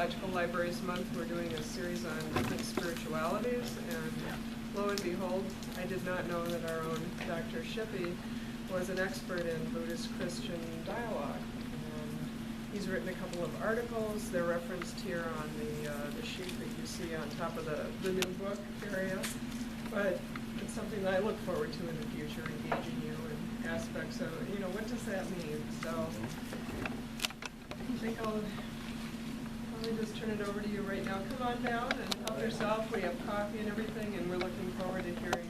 Theological Libraries Month, we're doing a series on different spiritualities, and lo and behold, I did not know that our own Dr. Shippee was an expert in Buddhist-Christian dialogue. He's written a couple of articles. They're referenced here on the sheet that you see on top of the new book area. But it's something that I look forward to in the future, engaging you in aspects of, what does that mean? So I think I'll probably just turn it over to you right now. Come on down and help yourself. We have coffee and everything, and we're looking forward to hearing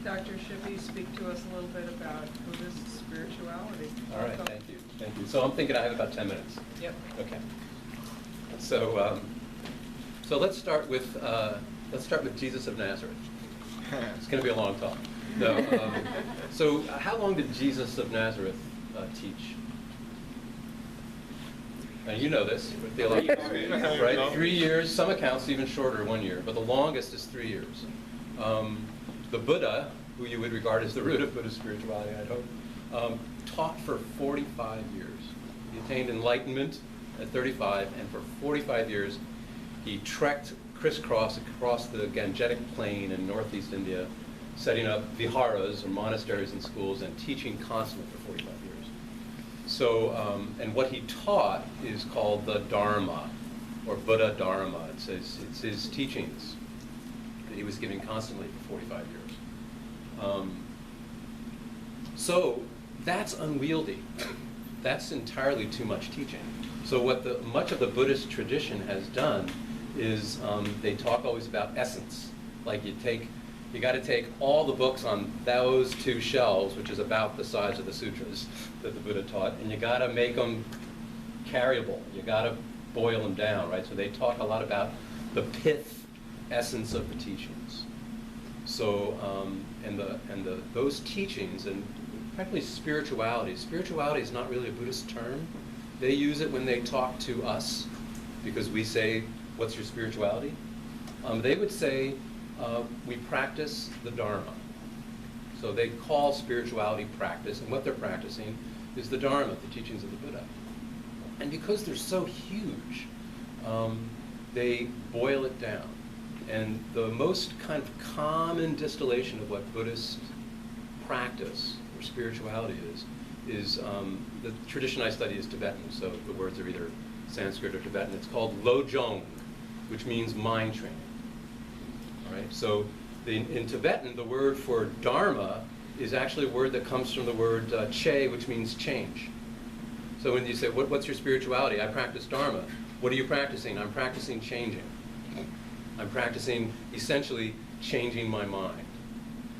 Dr. Shippee speak to us a little bit about Buddhist spirituality. All right, thank you. Thank you. So I'm thinking I have about 10 minutes. Yep. Okay. So let's start with Jesus of Nazareth. It's going to be a long talk. No. So how long did Jesus of Nazareth teach? And you know this, right? 3 years. Some accounts even shorter, 1 year, but the longest is 3 years. The Buddha, who you would regard as the root of Buddhist spirituality, I hope, taught for 45 years. He attained enlightenment at 35, and for 45 years he trekked crisscross across the Gangetic Plain in northeast India, setting up viharas, or monasteries and schools, and teaching constantly for 45 years. So, and what he taught is called the Dharma, or Buddha Dharma. It's his teachings that he was giving constantly for 45 years. So that's unwieldy. That's entirely too much teaching. So what much of the Buddhist tradition has done is they talk always about essence. Like you got to take all the books on those two shelves, which is about the size of the sutras that the Buddha taught, and you got to make them carryable. You got to boil them down, right? So they talk a lot about the pith essence of the teachings. So those teachings, and frankly spirituality is not really a Buddhist term. They use it when they talk to us, because we say, what's your spirituality? They would say, we practice the Dharma. So they call spirituality practice, and what they're practicing is the Dharma, the teachings of the Buddha. And because they're so huge, they boil it down. And the most kind of common distillation of what Buddhist practice or spirituality is the tradition I study is Tibetan, so the words are either Sanskrit or Tibetan. It's called Lojong, which means mind training. All right? So in Tibetan, the word for Dharma is actually a word that comes from the word che, which means change. So when you say, what's your spirituality? I practice Dharma. What are you practicing? I'm practicing changing. I'm practicing essentially changing my mind.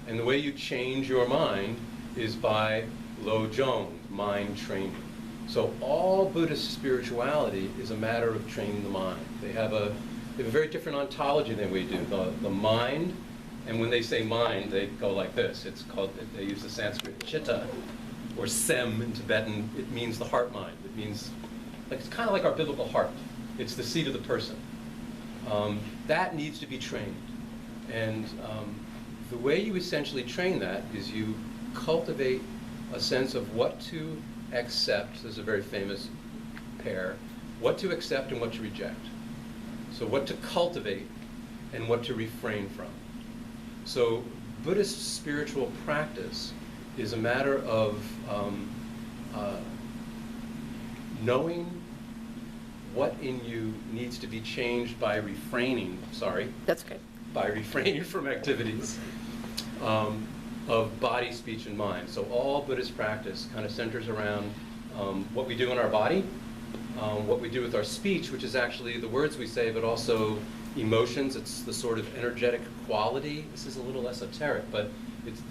And the way you change your mind is by Lojong, mind training. So all Buddhist spirituality is a matter of training the mind. They have a very different ontology than we do. The mind, and when they say mind, they go like this. They use the Sanskrit chitta, or sem in Tibetan. It means the heart mind. It means, it's kind of like our biblical heart. It's the seat of the person. That needs to be trained. And the way you essentially train that is you cultivate a sense of what to accept. There's a very famous pair. What to accept and what to reject. So what to cultivate and what to refrain from. So Buddhist spiritual practice is a matter of knowing what in you needs to be changed by refraining, That's okay. by refraining from activities of body, speech, and mind. So all Buddhist practice kind of centers around what we do in our body, what we do with our speech, which is actually the words we say, but also emotions. It's the sort of energetic quality. This is a little esoteric, but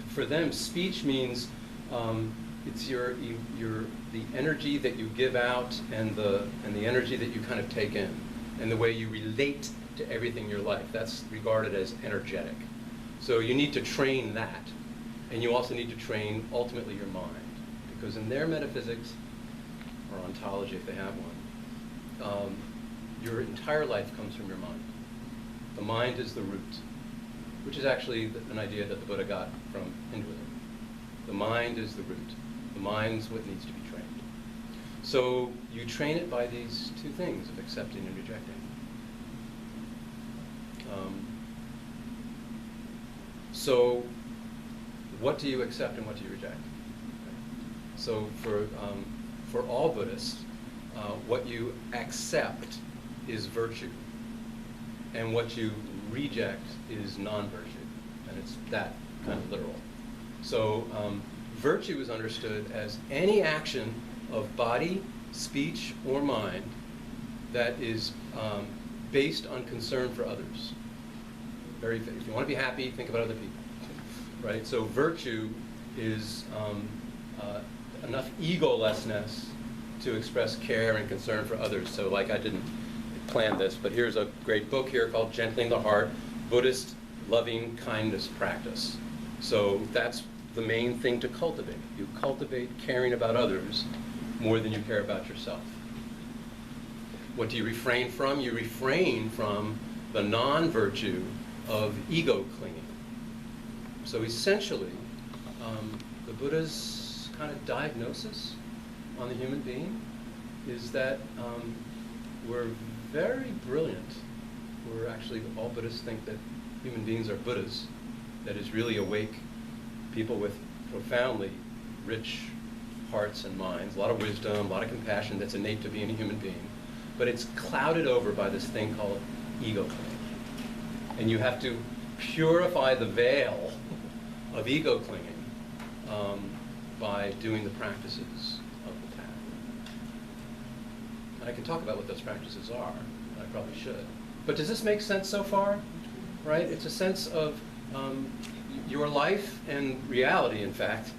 for them, speech means it's the energy that you give out and the energy that you kind of take in, and the way you relate to everything in your life. That's regarded as energetic. So you need to train that, and you also need to train ultimately your mind, because in their metaphysics or ontology, if they have one, your entire life comes from your mind. The mind is the root, which is actually an idea that the Buddha got from Hinduism. The mind is the root. The mind's what needs to be trained. So you train it by these two things of accepting and rejecting. So what do you accept and what do you reject? So for all Buddhists, what you accept is virtue, and what you reject is non-virtue, and it's that kind of literal. So virtue is understood as any action of body, speech, or mind that is based on concern for others. If you want to be happy, think about other people, right? So virtue is enough egolessness to express care and concern for others. So like, I didn't plan this, but here's a great book here called Gentling the Heart, Buddhist Loving Kindness Practice. So that's the main thing to cultivate. You cultivate caring about others more than you care about yourself. What do you refrain from? You refrain from the non-virtue of ego clinging. So essentially, the Buddha's kind of diagnosis on the human being is that we're very brilliant. We're actually, all Buddhists think that human beings are Buddhas, that is really awake people with profoundly rich hearts and minds, a lot of wisdom, a lot of compassion that's innate to being a human being. But it's clouded over by this thing called ego clinging. And you have to purify the veil of ego clinging by doing the practices of the path. And I can talk about what those practices are, and I probably should. But does this make sense so far? Right? It's a sense of your life and reality, in fact,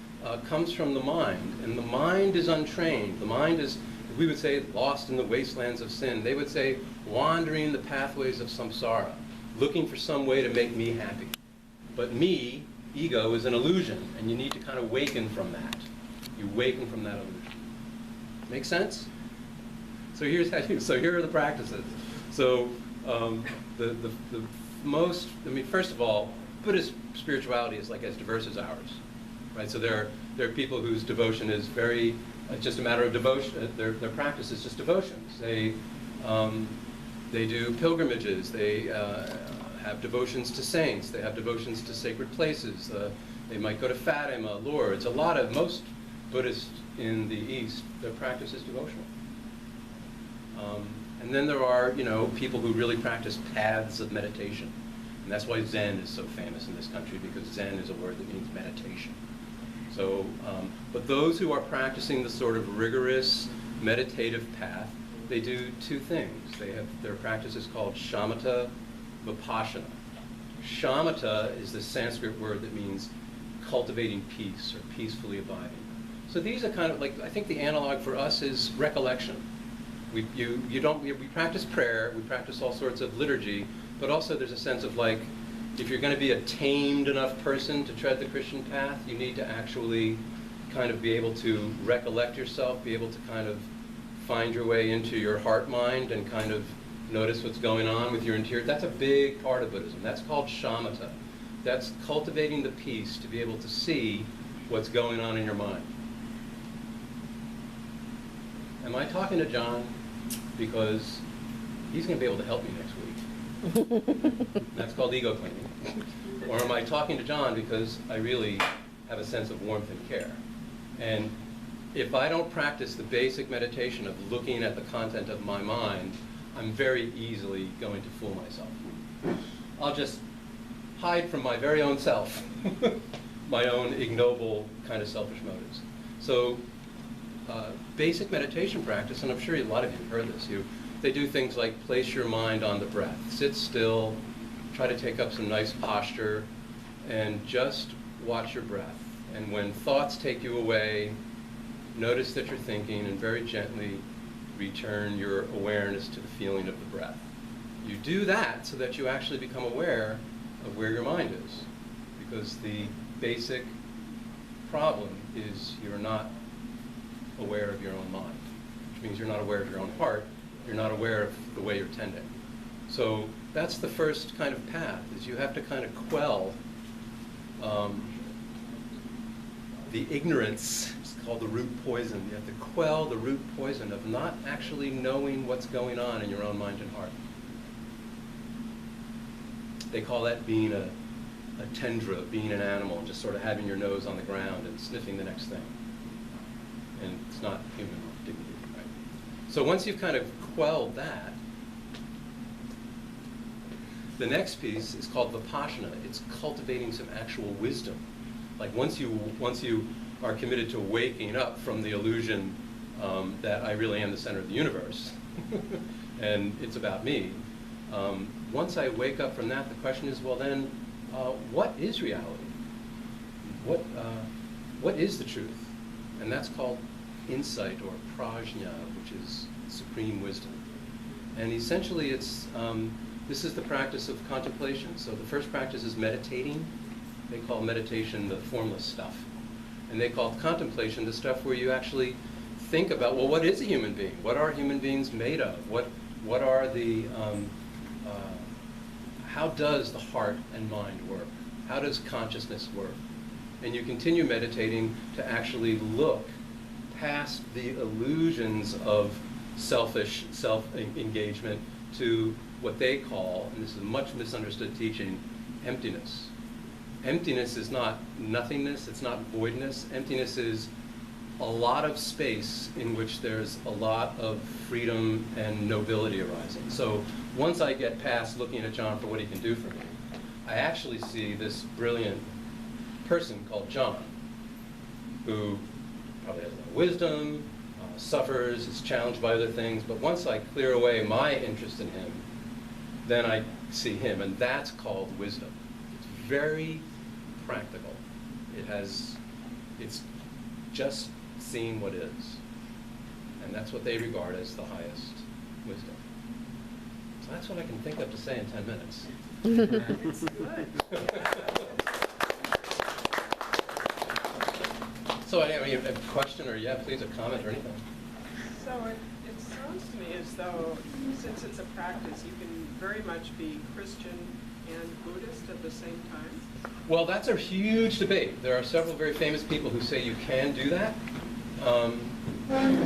comes from the mind. And the mind is untrained. The mind is, we would say, lost in the wastelands of sin. They would say, wandering the pathways of samsara, looking for some way to make me happy. But me, ego, is an illusion, and you need to kind of waken from that. You waken from that illusion. Make sense? So here's how so here are the practices. So the most, I mean, first of all, Buddhist spirituality is like as diverse as ours, right? So there are people whose devotion is very, just a matter of devotion. Their practice is just devotions. They do pilgrimages. They have devotions to saints. They have devotions to sacred places. They might go to Fatima, Lourdes. Most Buddhists in the East, their practice is devotional. And then there are, people who really practice paths of meditation. And that's why Zen is so famous in this country, because Zen is a word that means meditation. So, but those who are practicing the sort of rigorous meditative path, they do two things. Their practice is called shamatha vipassana. Shamatha is the Sanskrit word that means cultivating peace or peacefully abiding. So these are kind of like, I think the analog for us is recollection. We practice prayer, we practice all sorts of liturgy, but also there's a sense of like, if you're going to be a tamed enough person to tread the Christian path, you need to actually kind of be able to recollect yourself, be able to kind of find your way into your heart mind and kind of notice what's going on with your interior. That's a big part of Buddhism. That's called shamatha. That's cultivating the peace to be able to see what's going on in your mind. Am I talking to John because he's going to be able to help me next week? That's called ego clinging. Or am I talking to John because I really have a sense of warmth and care? And if I don't practice the basic meditation of looking at the content of my mind, I'm very easily going to fool myself. I'll just hide from my very own self, my own ignoble kind of selfish motives. So basic meditation practice, and I'm sure a lot of you have heard this, they do things like place your mind on the breath, sit still, try to take up some nice posture, and just watch your breath. And when thoughts take you away, notice that you're thinking and very gently return your awareness to the feeling of the breath. You do that so that you actually become aware of where your mind is. Because the basic problem is you're not aware of your own mind, which means you're not aware of your own heart, you're not aware of the way you're tending. So that's the first kind of path, is you have to kind of quell the ignorance. It's called the root poison. You have to quell the root poison of not actually knowing what's going on in your own mind and heart. they call that being a tendra, being an animal, and just sort of having your nose on the ground and sniffing the next thing. And it's not human dignity, right? So once you've kind of quelled that, the next piece is called vipassana. It's cultivating some actual wisdom. Like once you are committed to waking up from the illusion that I really am the center of the universe, and it's about me, once I wake up from that, the question is, well then, what is reality? What is the truth? And that's called insight, or prajna, which is supreme wisdom. And essentially it's, this is the practice of contemplation. So the first practice is meditating. They call meditation the formless stuff. And they call contemplation the stuff where you actually think about, well, what is a human being? What are human beings made of? What are the, how does the heart and mind work? How does consciousness work? And you continue meditating to actually look past the illusions of selfish self-engagement to what they call, and this is a much misunderstood teaching, emptiness. Emptiness is not nothingness, it's not voidness. Emptiness is a lot of space in which there's a lot of freedom and nobility arising. So once I get past looking at John for what he can do for me, I actually see this brilliant person called John, who probably has a lot of wisdom, suffers, is challenged by other things, but once I clear away my interest in him, then I see him, and that's called wisdom. It's very practical. It's just seeing what is, and that's what they regard as the highest wisdom. So that's what I can think of to say in 10 minutes. It's good. So I mean, a question, or yeah, please, a comment or anything. So it sounds to me as though, since it's a practice, you can very much be Christian and Buddhist at the same time? Well, that's a huge debate. There are several very famous people who say you can do that.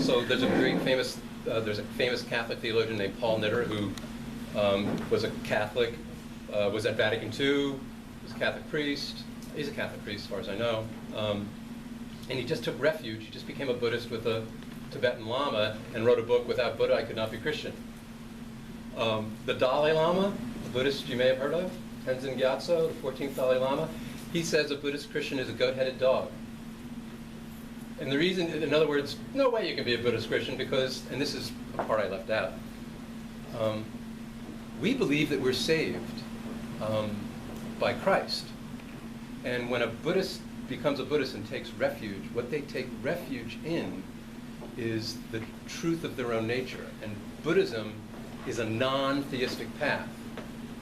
So there's a famous Catholic theologian named Paul Knitter who was a Catholic, was at Vatican II, was a Catholic priest. He's a Catholic priest as far as I know. And he just took refuge. He just became a Buddhist with a Tibetan Lama and wrote a book, Without Buddha I Could Not Be Christian. The Dalai Lama, a Buddhist you may have heard of, Tenzin Gyatso, the 14th Dalai Lama, he says a Buddhist Christian is a goat-headed dog. And the reason, in other words, no way you can be a Buddhist Christian because, and this is a part I left out, we believe that we're saved by Christ. And when a Buddhist becomes a Buddhist and takes refuge, what they take refuge in is the truth of their own nature. And Buddhism is a non-theistic path.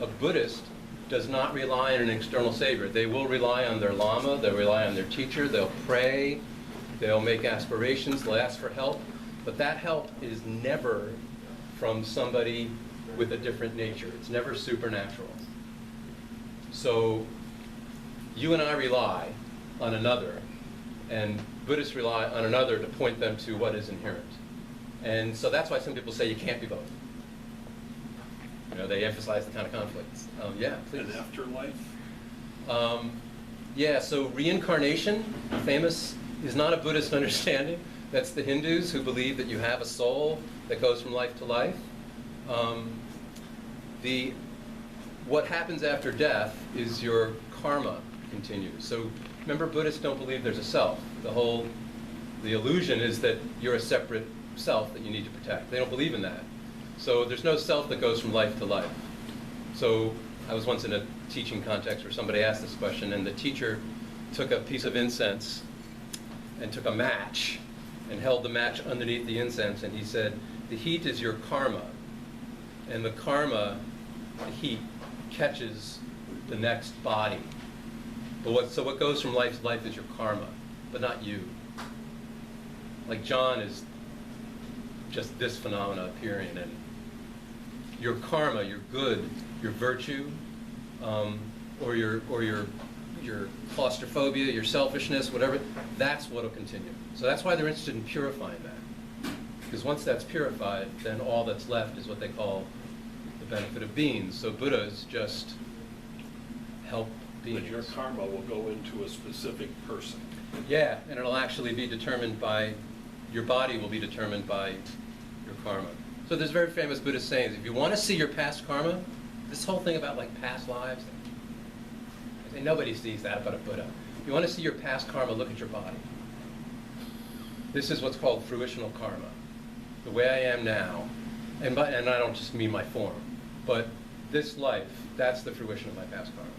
A Buddhist does not rely on an external savior. They will rely on their Lama, they'll rely on their teacher, they'll pray, they'll make aspirations, they'll ask for help, but that help is never from somebody with a different nature. It's never supernatural. So you and I rely on another, and Buddhists rely on another to point them to what is inherent. And so that's why some people say you can't be both. You know, they emphasize the kind of conflicts. Yeah, please. An afterlife? Yeah, so reincarnation, famous, is not a Buddhist understanding. That's the Hindus who believe that you have a soul that goes from life to life. What happens after death is your karma continues. So remember, Buddhists don't believe there's a self. The illusion is that you're a separate self that you need to protect. They don't believe in that. So there's no self that goes from life to life. So I was once in a teaching context where somebody asked this question, and the teacher took a piece of incense and took a match and held the match underneath the incense, and he said, the heat is your karma, and the karma, the heat, catches the next body. So what goes from life to life is your karma, but not you. Like John is just this phenomena appearing, and your karma, your good, your virtue, or your claustrophobia, your selfishness, whatever, that's what will continue. So that's why they're interested in purifying that. Because once that's purified, then all that's left is what they call the benefit of being. So Buddhas just help beings. But your karma will go into a specific person. Yeah, and it'll actually be determined by, your body will be determined by your karma. So there's very famous Buddhist sayings. If you want to see your past karma, this whole thing about like past lives, I say nobody sees that but a Buddha. If you want to see your past karma, look at your body. This is what's called fruitional karma. The way I am now, and I don't just mean my form, but this life, that's the fruition of my past karma.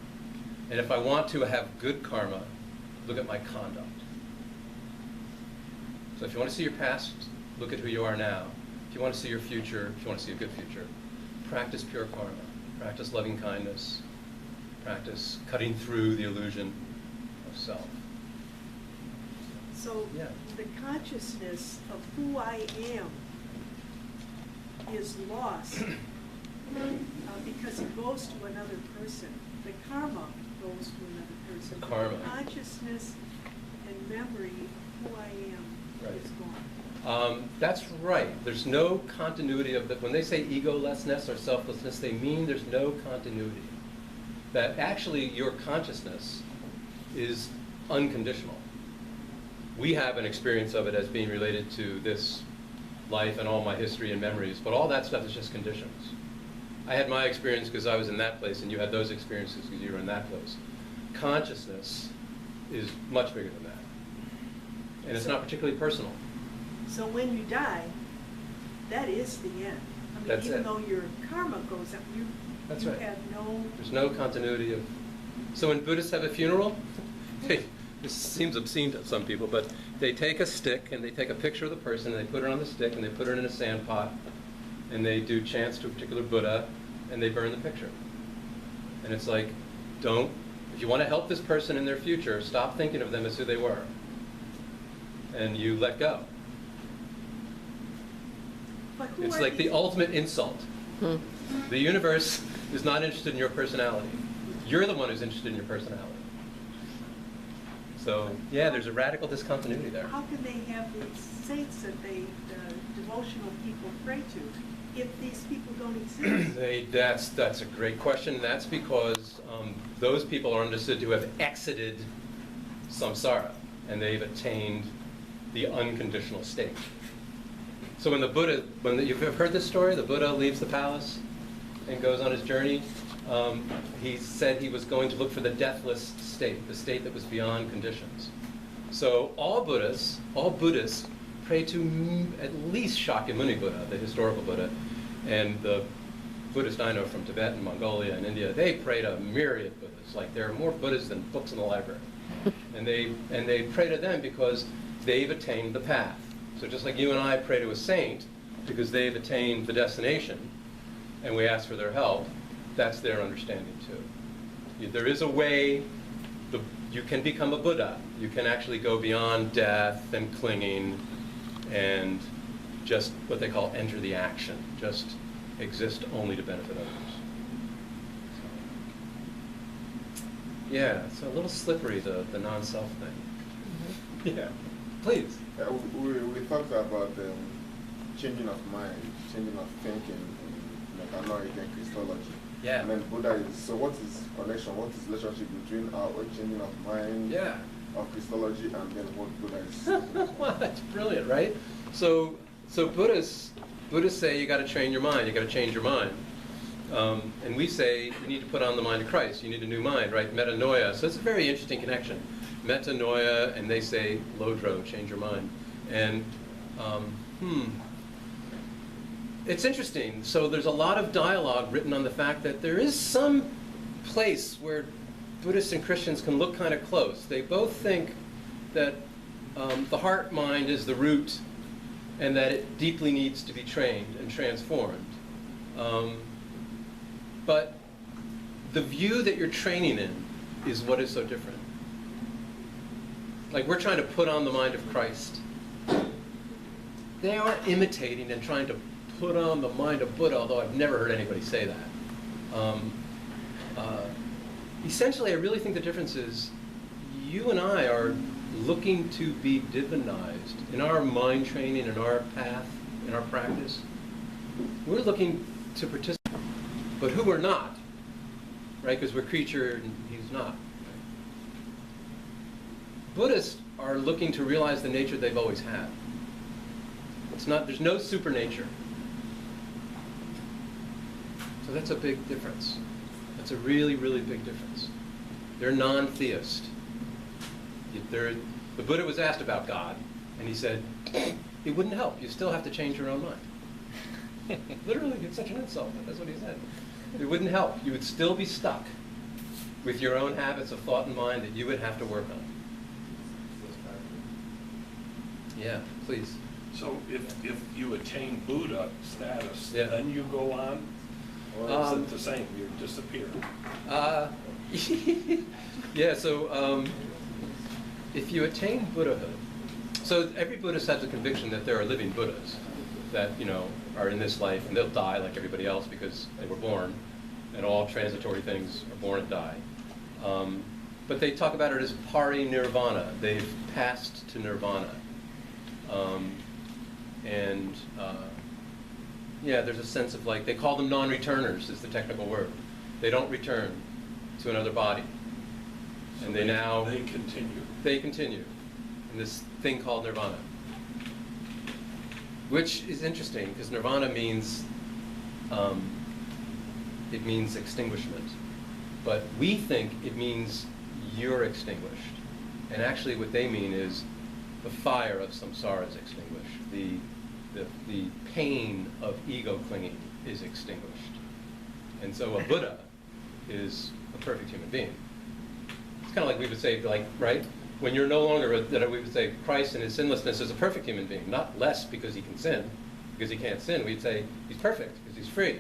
And if I want to have good karma, look at my conduct. So if you want to see your past, look at who you are now. If you want to see your future, if you want to see a good future, practice pure karma. Practice loving kindness. Practice cutting through the illusion of self. So Yeah. the consciousness of who I am is lost because it goes to another person. The karma goes to another person. The karma. The consciousness and memory of who I am Right. is gone. That's right. There's no continuity of the, when they say egolessness or selflessness, they mean there's no continuity. That actually your consciousness is unconditional. We have an experience of it as being related to this life and all my history and memories, but all that stuff is just conditions. I had my experience because I was in that place, and you had those experiences because you were in that place. Consciousness is much bigger than that. And it's not particularly personal. So when you die, that is the end. I mean, That's even it. though your karma goes up, That's you right. have no... There's no continuity of... So when Buddhists have a funeral, this seems obscene to some people, but they take a stick and they take a picture of the person and they put it on the stick and they put it in a sand pot and they do chants to a particular Buddha and they burn the picture. And it's like, if you want to help this person in their future, stop thinking of them as who they were. And you let go. But who It's are like the these- ultimate insult. The universe is not interested in your personality. You're the one who's interested in your personality. So, yeah, there's a radical discontinuity there. How can they have these saints that the devotional people pray to if these people don't exist? That's a great question. That's because those people are understood to have exited samsara, and they've attained the unconditional state. So when the Buddha, you've heard this story, the Buddha leaves the palace and goes on his journey. He said he was going to look for the deathless state, the state that was beyond conditions. So all Buddhists pray to at least Shakyamuni Buddha, the historical Buddha, and the Buddhists I know from Tibet and Mongolia and India, they pray to myriad Buddhas. Like there are more Buddhas than books in the library. And they pray to them because they've attained the path. So just like you and I pray to a saint because they've attained the destination and we ask for their help, that's their understanding too. There is a way you can become a Buddha. You can actually go beyond death and clinging and just what they call enter the action, just exist only to benefit others. Yeah, it's a little slippery, the non-self thing. Yeah, please. We talked about changing of mind, changing of thinking, like Anoic and Christology. Yeah. And then Buddha is, so what is connection, what is relationship between our changing of mind, Yeah. of Christology, and then what Buddha is? Well, that's brilliant, right? So Buddhists say you got to train your mind, you got to change your mind. And we say you need to put on the mind of Christ. You need a new mind, right? Metanoia. So it's a very interesting connection. Metanoia, and they say lodro, change your mind. And it's interesting. So there's a lot of dialogue written on the fact that there is some place where Buddhists and Christians can look kind of close. They both think that the heart mind is the root and that it deeply needs to be trained and transformed. But the view that you're training in is what is so different. Like we're trying to put on the mind of Christ. They are imitating and trying to put on the mind of Buddha, although I've never heard anybody say that. Essentially, I really think the difference is you and I are looking to be divinized in our mind training, in our path, in our practice. We're looking to participate. But who we're not right? Because we're creature and he's not. Buddhists are looking to realize the nature they've always had. It's not, there's no supernature. So that's a big difference. That's a really, really big difference. They're non-theist. The Buddha was asked about God, and he said, it wouldn't help. You still have to change your own mind. Literally, it's such an insult, but that's what he said. It wouldn't help. You would still be stuck with your own habits of thought and mind that you would have to work on. Yeah, please. So if you attain Buddha status, Yeah. then you go on? Or is it the same, you disappear? Yeah, so if you attain Buddhahood, so every Buddhist has a conviction that there are living Buddhas that, you know, are in this life and they'll die like everybody else because they were born, and all transitory things are born and die. But they talk about it as pari-nirvana. They've passed to nirvana. Yeah, there's a sense of like, they call them non-returners is the technical word. They don't return to another body. So And they continue. They continue in this thing called nirvana. Which is interesting, because nirvana means, it means extinguishment. But we think it means you're extinguished. And actually what they mean is the fire of samsara is extinguished. The pain of ego clinging is extinguished. And so a Buddha is a perfect human being. It's kind of like we would say, like, right? When you're no longer, we would say Christ in his sinlessness is a perfect human being, not less because he can sin, because he can't sin. We'd say he's perfect because he's free.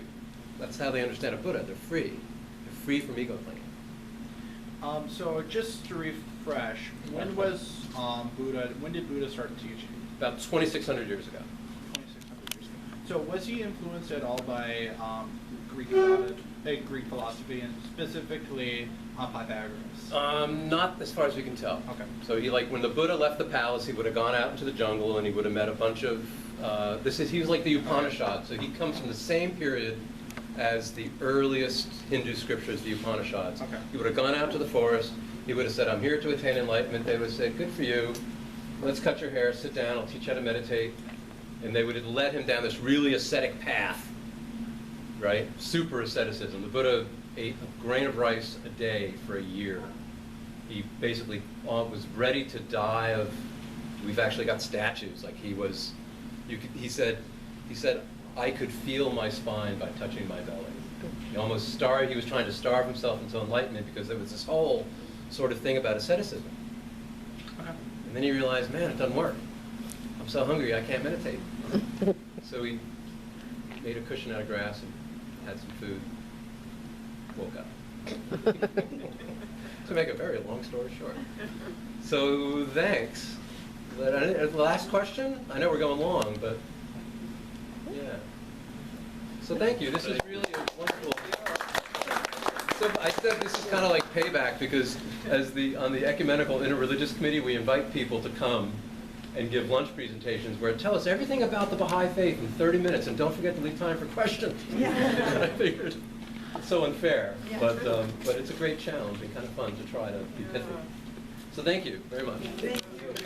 That's how they understand a Buddha. They're free. They're free from ego clinging. So just to refresh, when was when did Buddha start teaching? About 2,600 years ago. 2,600 years ago. So was he influenced at all by Greek philosophy, and specifically Pythagoras? Not as far as we can tell. Okay. So he, like, when the Buddha left the palace, he would have gone out into the jungle and he would have met a bunch of, he was like the Upanishads. So he comes from the same period as the earliest Hindu scriptures, the Upanishads. Okay. He would have gone out to the forest. He would have said, I'm here to attain enlightenment. They would have said, good for you. Let's cut your hair, sit down, I'll teach you how to meditate. And they would have led him down this really ascetic path, right? Super asceticism. The Buddha ate a grain of rice a day for a year. He basically was ready to die of, we've actually got statues, like he was, he said, I could feel my spine by touching my belly. He almost starved, he was trying to starve himself into enlightenment because there was this whole sort of thing about asceticism. Okay. And then he realized, man, it doesn't work. I'm so hungry, I can't meditate. So he made a cushion out of grass and had some food, woke up. To make a very long story short. So thanks. The last question? I know we're going long, but yeah. So thank you. This is really a wonderful. So I said this is kind of like payback because as on the Ecumenical Interreligious Committee, we invite people to come and give lunch presentations where tell us everything about the Baha'i faith in 30 minutes, and don't forget to leave time for questions. Yeah. And I figured it's so unfair, Yeah. but it's a great challenge and kind of fun to try to be pithy. So thank you very much. Thank you.